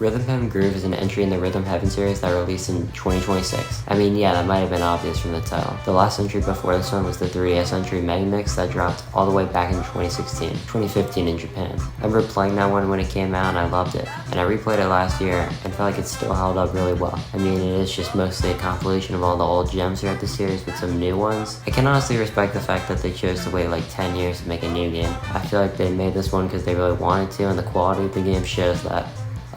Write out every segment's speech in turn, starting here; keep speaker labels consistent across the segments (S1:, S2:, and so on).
S1: Rhythm Heaven Groove is an entry in the Rhythm Heaven series that released in 2026. I mean, yeah, that might have been obvious from the title. The last entry before this one was the 3DS entry Mega Mix that dropped all the way back in 2015 in Japan. I remember playing that one when it came out and I loved it. And I replayed it last year and felt like it still held up really well. I mean, it is just mostly a compilation of all the old gems throughout the series with some new ones. I can honestly respect the fact that they chose to wait like 10 years to make a new game. I feel like they made this one because they really wanted to, and the quality of the game shows that.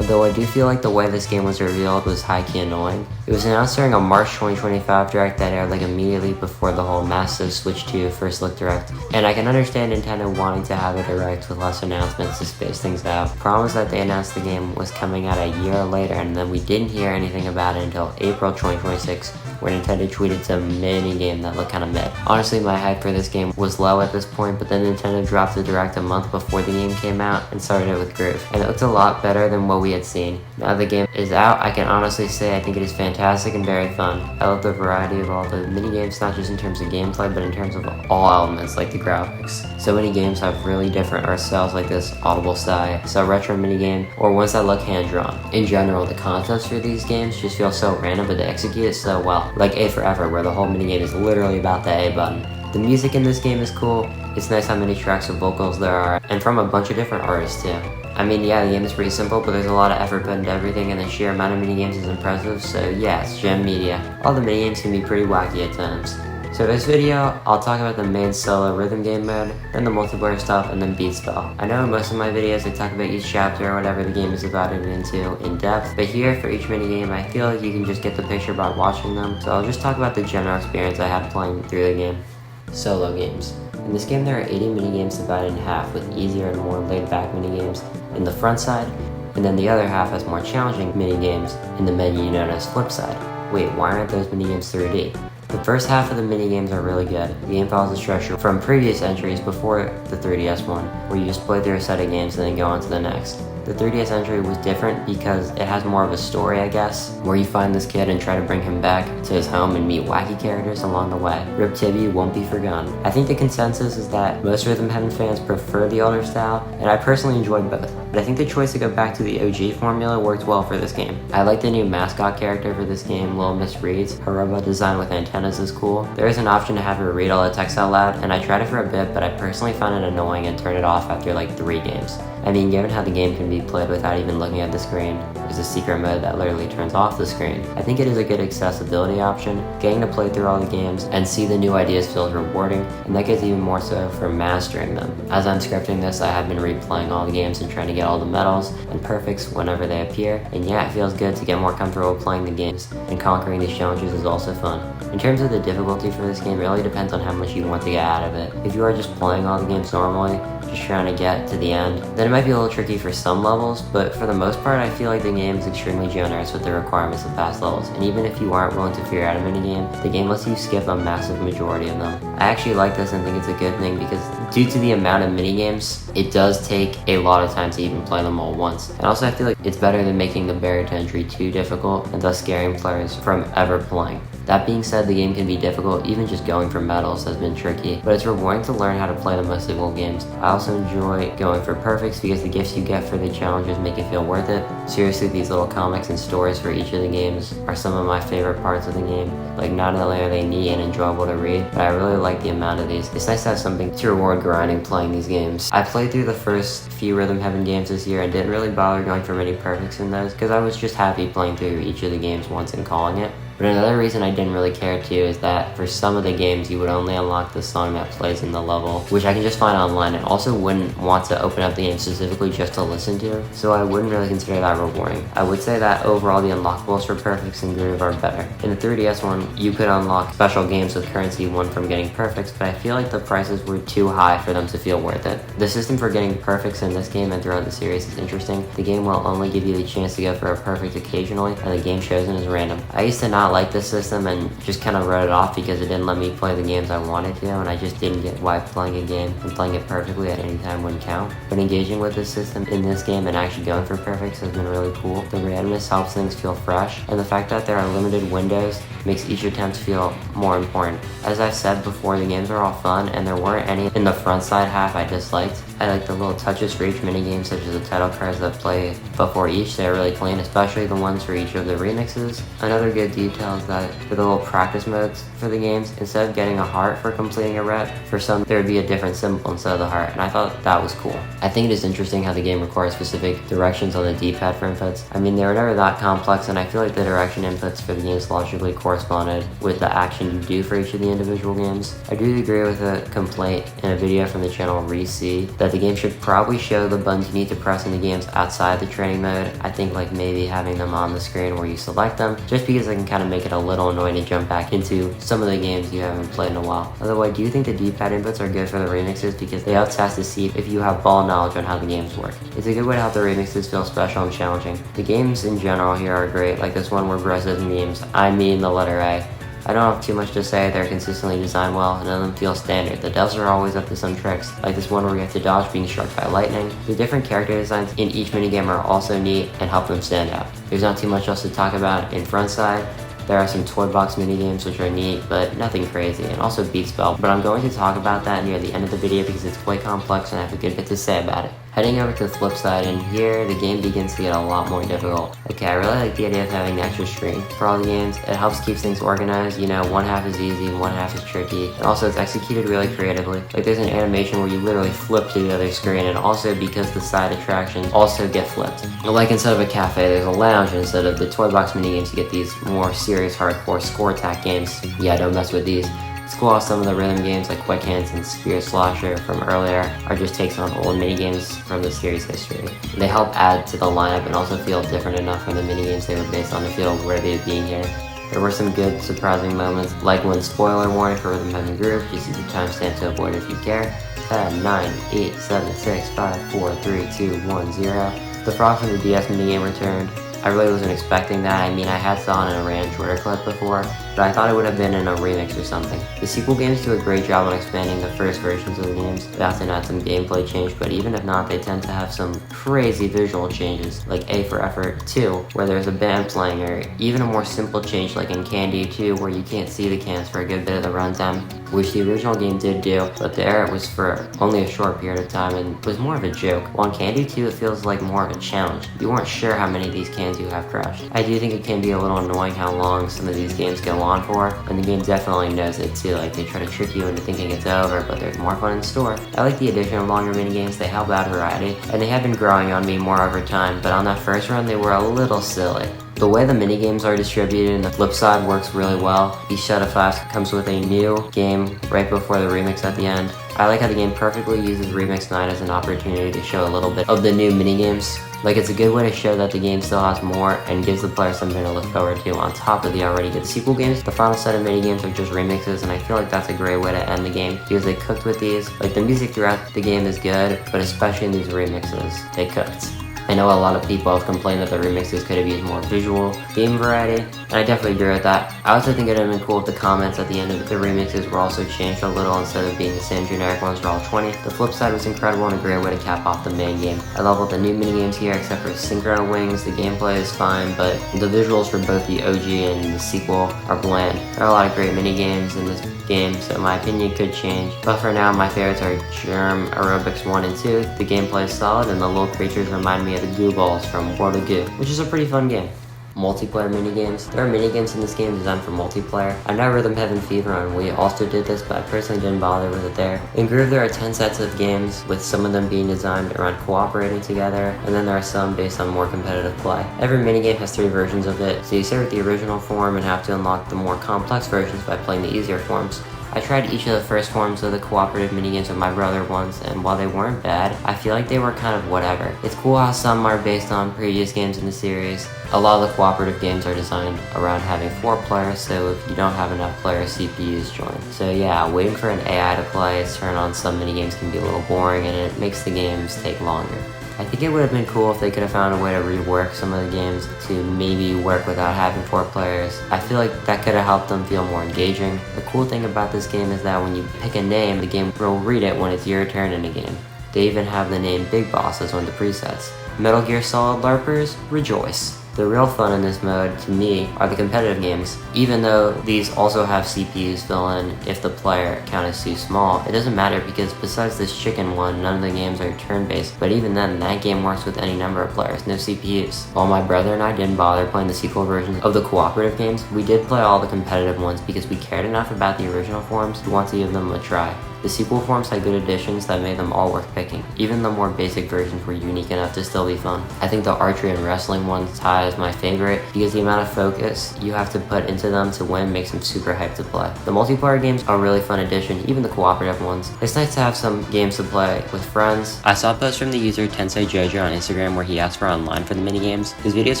S1: Although I do feel like the way this game was revealed was high-key annoying. It was announced during a March 2025 direct that aired like immediately before the whole massive Switch 2 first look direct. And I can understand Nintendo wanting to have a direct with less announcements to space things out. The problem is that they announced the game was coming out a year later, and then we didn't hear anything about it until April 2026, where Nintendo tweeted some mini game that looked kinda mid. Honestly, my hype for this game was low at this point, but then Nintendo dropped the direct a month before the game came out and started it with Groove. And it looked a lot better than what we had seen. Now the game is out, I can honestly say I think it is fantastic and very fun. I love the variety of all the mini games, not just in terms of gameplay, but in terms of all elements like the graphics. So many games have really different art styles like this Audible Sigh, so retro mini game, or ones that look hand-drawn. In general, the concepts for these games just feel so random, but they execute it so well. Like A Forever, where the whole minigame is literally about the A button. The music in this game is cool. It's nice how many tracks of vocals there are, and from a bunch of different artists too. I mean, yeah, the game is pretty simple, but there's a lot of effort put into everything, and the sheer amount of minigames is impressive, so yeah, it's Gem Media. All the minigames can be pretty wacky at times. So this video, I'll talk about the main solo rhythm game mode, then the multiplayer stuff, and then Beat Spell. I know in most of my videos I talk about each chapter or whatever the game is divided into in depth, but here for each minigame I feel like you can just get the picture by watching them, so I'll just talk about the general experience I had playing through the game. Solo games. In this game there are 80 minigames divided in half, with easier and more laid-back minigames in the front side, and then the other half has more challenging minigames in the menu known as flip side. Wait, why aren't those minigames 3D? The first half of the minigames are really good. The game follows the structure from previous entries before the 3DS one, where you just play through a set of games and then go on to the next. The 3DS entry was different because it has more of a story, I guess, where you find this kid and try to bring him back to his home and meet wacky characters along the way. Rip Tibby won't be forgotten. I think the consensus is that most Rhythm Heaven fans prefer the older style, and I personally enjoyed both. But I think the choice to go back to the OG formula worked well for this game. I like the new mascot character for this game, Little Miss Reads. Her robot design with antennas is cool. There is an option to have her read all the text out loud, and I tried it for a bit, but I personally found it annoying and turned it off after like 3 games. I mean, given how the game can be played without even looking at the screen, there's a secret mode that literally turns off the screen. I think it is a good accessibility option. Getting to play through all the games and see the new ideas feels rewarding, and that gets even more so for mastering them. As I'm scripting this, I have been replaying all the games and trying to get all the medals and perfects whenever they appear, and yeah, it feels good to get more comfortable playing the games, and conquering these challenges is also fun. In terms of the difficulty for this game, it really depends on how much you want to get out of it. If you are just playing all the games normally, just trying to get to the end, then it might be a little tricky for some levels, but for the most part I feel like the game is extremely generous with the requirements of past levels, and even if you aren't willing to figure out a minigame, the game lets you skip a massive majority of them. I actually like this and think it's a good thing because due to the amount of minigames, it does take a lot of time to even play them all once. And also I feel like it's better than making the barrier to entry too difficult and thus scaring players from ever playing. That being said, the game can be difficult, even just going for medals has been tricky, but it's rewarding to learn how to play the most difficult games. I also enjoy going for perfects because the gifts you get for the challenges make it feel worth it. Seriously, these little comics and stories for each of the games are some of my favorite parts of the game. Like, not only are they neat and enjoyable to read, but I really like the amount of these. It's nice to have something to reward grinding playing these games. I played through the first few Rhythm Heaven games this year and didn't really bother going for many perfects in those because I was just happy playing through each of the games once and calling it. But another reason I didn't really care too is that for some of the games you would only unlock the song that plays in the level, which I can just find online, and also wouldn't want to open up the game specifically just to listen to, so I wouldn't really consider that rewarding. I would say that overall the unlockables for perfects and Groove are better. In the 3DS one, you could unlock special games with currency won from getting perfects, but I feel like the prices were too high for them to feel worth it. The system for getting perfects in this game and throughout the series is interesting. The game will only give you the chance to go for a perfect occasionally, and the game chosen is random. I used to not not like this system and just kind of wrote it off because it didn't let me play the games I wanted to, and I just didn't get why playing a game and playing it perfectly at any time wouldn't count. But engaging with this system in this game and actually going for perfects has been really cool. The randomness helps things feel fresh, and the fact that there are limited windows makes each attempt feel more important. As I've said before, the games are all fun, and there weren't any in the front side half I disliked. I like the little touches for each minigames, such as the title cards that play before each. They're really clean, especially the ones for each of the remixes. Another good detail is that for the little practice modes for the games, instead of getting a heart for completing a rep, for some there would be a different symbol instead of the heart, and I thought that was cool. I think it is interesting how the game requires specific directions on the D-pad for inputs. I mean, they were never that complex, and I feel like the direction inputs for the games logically corresponded with the action you do for each of the individual games. I do agree with a complaint in a video from the channel ReC that the game should probably show the buttons you need to press in the games outside the training mode. I think like maybe having them on the screen where you select them, just because it can kind of make it a little annoying to jump back into some of the games you haven't played in a while. Otherwise, do you think the D-pad inputs are good for the remixes because they help test to see if you have ball knowledge on how the games work? It's a good way to help the remixes feel special and challenging. The games in general here are great, like this one where Brez's memes, I mean the letter A. I don't have too much to say, they're consistently designed well, and none of them feel standard. The devs are always up to some tricks, like this one where you have to dodge being struck by lightning. The different character designs in each minigame are also neat and help them stand out. There's not too much else to talk about in Frontside. There are some toy box minigames which are neat, but nothing crazy, and also Beat Spell, but I'm going to talk about that near the end of the video because it's quite complex and I have a good bit to say about it. Heading over to the flip side, and here the game begins to get a lot more difficult. Okay, I really like the idea of having an extra screen for all the games. It helps keep things organized, you know, one half is easy and one half is tricky. And also it's executed really creatively. Like there's an animation where you literally flip to the other screen, and also because the side attractions also get flipped. Like instead of a cafe, there's a lounge, and instead of the toy box minigames, you get these more serious hardcore score attack games. Yeah, don't mess with these. It's cool how some of the rhythm games like Quick Hands and Spirit Slosher from earlier are just takes on old minigames from the series history. They help add to the lineup and also feel different enough from the minigames they were based on to feel worthy of being here. There were some good, surprising moments, like when spoiler warning for Rhythm Heaven Groove, just use the timestamp to avoid if you care. 10, 9, 8, 7, 6, 5, 4, 3, 2, 1, 0. The frog from the DS minigame returned. I really wasn't expecting that. I mean, I had saw it in a random Twitter clip before, but I thought it would have been in a remix or something. The sequel games do a great job on expanding the first versions of the games. They often add some gameplay change, but even if not, they tend to have some crazy visual changes, like A for Effort 2, where there's a band playing, or even a more simple change like in Candy 2, where you can't see the cans for a good bit of the runtime, which the original game did do, but there it was for only a short period of time and was more of a joke. While in Candy 2, it feels like more of a challenge. You weren't sure how many of these cans you have crushed. I do think it can be a little annoying how long some of these games go on for, and the game definitely knows it too. Like they try to trick you into thinking it's over, but there's more fun in store. I like the addition of longer minigames. They help add variety, and they have been growing on me more over time, but on that first run they were a little silly. The way the minigames are distributed in the flip side works really well. Each set of 5 comes with a new game right before the remix at the end. I like how the game perfectly uses Remix Night as an opportunity to show a little bit of the new minigames. Like it's a good way to show that the game still has more and gives the player something to look forward to on top of the already good sequel games. The final set of minigames are just remixes, and I feel like that's a great way to end the game because they cooked with these. Like the music throughout the game is good, but especially in these remixes, they cooked. I know a lot of people have complained that the remixes could have used more visual game variety, and I definitely agree with that. I also think it would have been cool if the comments at the end of the remixes were also changed a little instead of being the same generic ones for all 20. The flip side was incredible and a great way to cap off the main game. I love all the new minigames here except for Synchro Wings. The gameplay is fine, but the visuals for both the OG and the sequel are bland. There are a lot of great minigames in this game, so my opinion could change. But for now, my favorites are Germ Aerobics 1 and 2. The gameplay is solid, and the little creatures remind me of the Goo Balls from World of Goo, which is a pretty fun game. Multiplayer minigames. There are minigames in this game designed for multiplayer. I know Rhythm Heaven Fever on Wii also did this, but I personally didn't bother with it there. In Groove, there are 10 sets of games, with some of them being designed around cooperating together, and then there are some based on more competitive play. Every minigame has 3 versions of it, so you start with the original form and have to unlock the more complex versions by playing the easier forms. I tried each of the first forms of the cooperative minigames with my brother once, and while they weren't bad, I feel like they were kind of whatever. It's cool how some are based on previous games in the series. A lot of the cooperative games are designed around having 4 players, so if you don't have enough players, CPUs join. So yeah, waiting for an AI to play its turn on some minigames can be a little boring, and it makes the games take longer. I think it would have been cool if they could have found a way to rework some of the games to maybe work without having 4 players. I feel like that could have helped them feel more engaging. The cool thing about this game is that when you pick a name, the game will read it when it's your turn in a game. They even have the name Big Boss as one of the presets. Metal Gear Solid LARPers, rejoice. The real fun in this mode, to me, are the competitive games. Even though these also have CPUs fill in if the player count is too small, it doesn't matter because besides this chicken one, none of the games are turn-based, but even then, that game works with any number of players, no CPUs. While my brother and I didn't bother playing the sequel versions of the cooperative games, we did play all the competitive ones because we cared enough about the original forms to want to give them a try. The sequel forms had good additions that made them all worth picking. Even the more basic versions were unique enough to still be fun. I think the archery and wrestling ones tie as my favorite because the amount of focus you have to put into them to win makes them super hyped to play. The multiplayer games are a really fun addition, even the cooperative ones. It's nice to have some games to play with friends. I saw a post from the user Tensei Jojo on Instagram where he asked for online for the minigames. His videos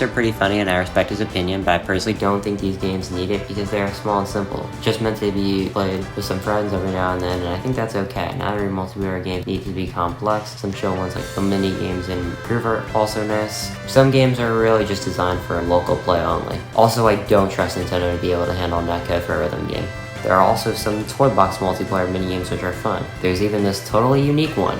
S1: are pretty funny and I respect his opinion, but I personally don't think these games need it because they are small and simple. Just meant to be played with some friends every now and then, and I think that's okay. Not every multiplayer game needs to be complex. Some chill ones like the mini games in Groove are also nice. Some games are really just designed for local play only. Also, I don't trust Nintendo to be able to handle netcode for a rhythm game. There are also some toy box multiplayer minigames which are fun. There's even this totally unique one.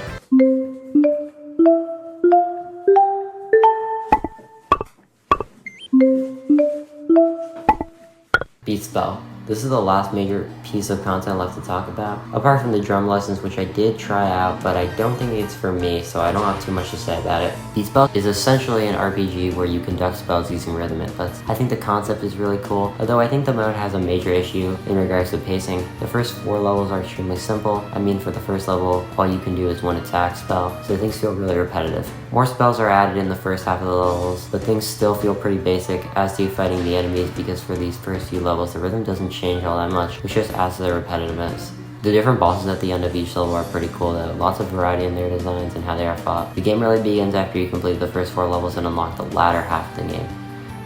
S1: Beat Spell. This is the last major piece of content left to talk about. Apart from the drum lessons, which I did try out, but I don't think it's for me, so I don't have too much to say about it. Beat Spell is essentially an RPG where you conduct spells using rhythm inputs. I think the concept is really cool, although I think the mode has a major issue in regards to pacing. The first 4 levels are extremely simple. I mean, for the first level, all you can do is one attack spell, so things feel really repetitive. More spells are added in the first half of the levels, but things still feel pretty basic as to fighting the enemies because for these first few levels, the rhythm doesn't change all that much, which just adds to the repetitiveness. The different bosses at the end of each level are pretty cool though, lots of variety in their designs and how they are fought. The game really begins after you complete the first 4 levels and unlock the latter half of the game.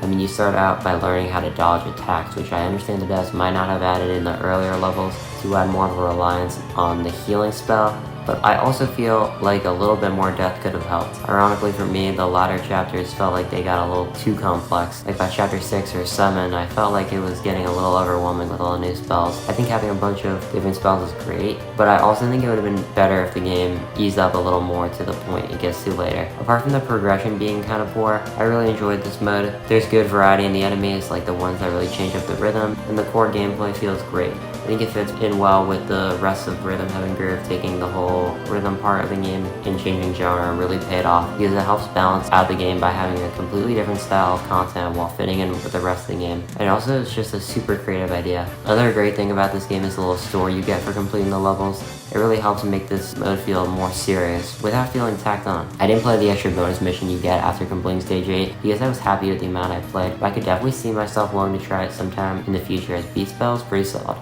S1: I mean, you start out by learning how to dodge attacks, which I understand the devs might not have added in the earlier levels to add more of a reliance on the healing spell, but I also feel like a little bit more depth could have helped. Ironically for me, the latter chapters felt like they got a little too complex. Like by chapter 6 or 7, I felt like it was getting a little overwhelming with all the new spells. I think having a bunch of different spells is great, but I also think it would have been better if the game eased up a little more to the point it gets to later. Apart from the progression being kind of poor, I really enjoyed this mode. There's good variety in the enemies, like the ones that really change up the rhythm, and the core gameplay feels great. I think it fits in well with the rest of Rhythm Heaven Groove. Taking the whole rhythm part of the game and changing genre really paid off because it helps balance out the game by having a completely different style of content while fitting in with the rest of the game. And also it's just a super creative idea. Another great thing about this game is the little story you get for completing the levels. It really helps make this mode feel more serious without feeling tacked on. I didn't play the extra bonus mission you get after completing stage 8 because I was happy with the amount I played, but I could definitely see myself wanting to try it sometime in the future as Beat Spell is pretty solid.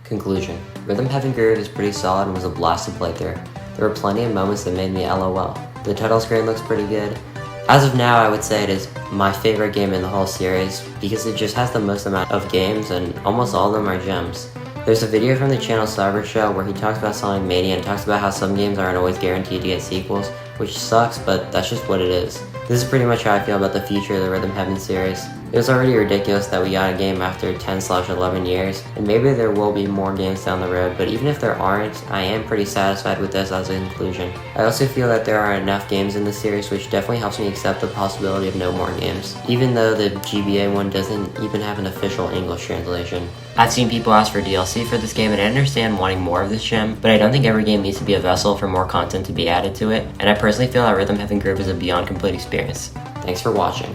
S1: Conclusion. Rhythm Heaven Groove is pretty solid and was a blast to play through. There were plenty of moments that made me LOL. The title screen looks pretty good. As of now, I would say it is my favorite game in the whole series because it just has the most amount of games and almost all of them are gems. There's a video from the channel Cyber Show where he talks about Sonic Mania and talks about how some games aren't always guaranteed to get sequels, which sucks, but that's just what it is. This is pretty much how I feel about the future of the Rhythm Heaven series. It was already ridiculous that we got a game after 10/11 years, and maybe there will be more games down the road, but even if there aren't, I am pretty satisfied with this as a conclusion. I also feel that there are enough games in the series which definitely helps me accept the possibility of no more games, even though the GBA one doesn't even have an official English translation. I've seen people ask for DLC for this game and I understand wanting more of this gem, but I don't think every game needs to be a vessel for more content to be added to it, and I personally feel that Rhythm Heaven Groove is a beyond complete experience. Thanks for watching.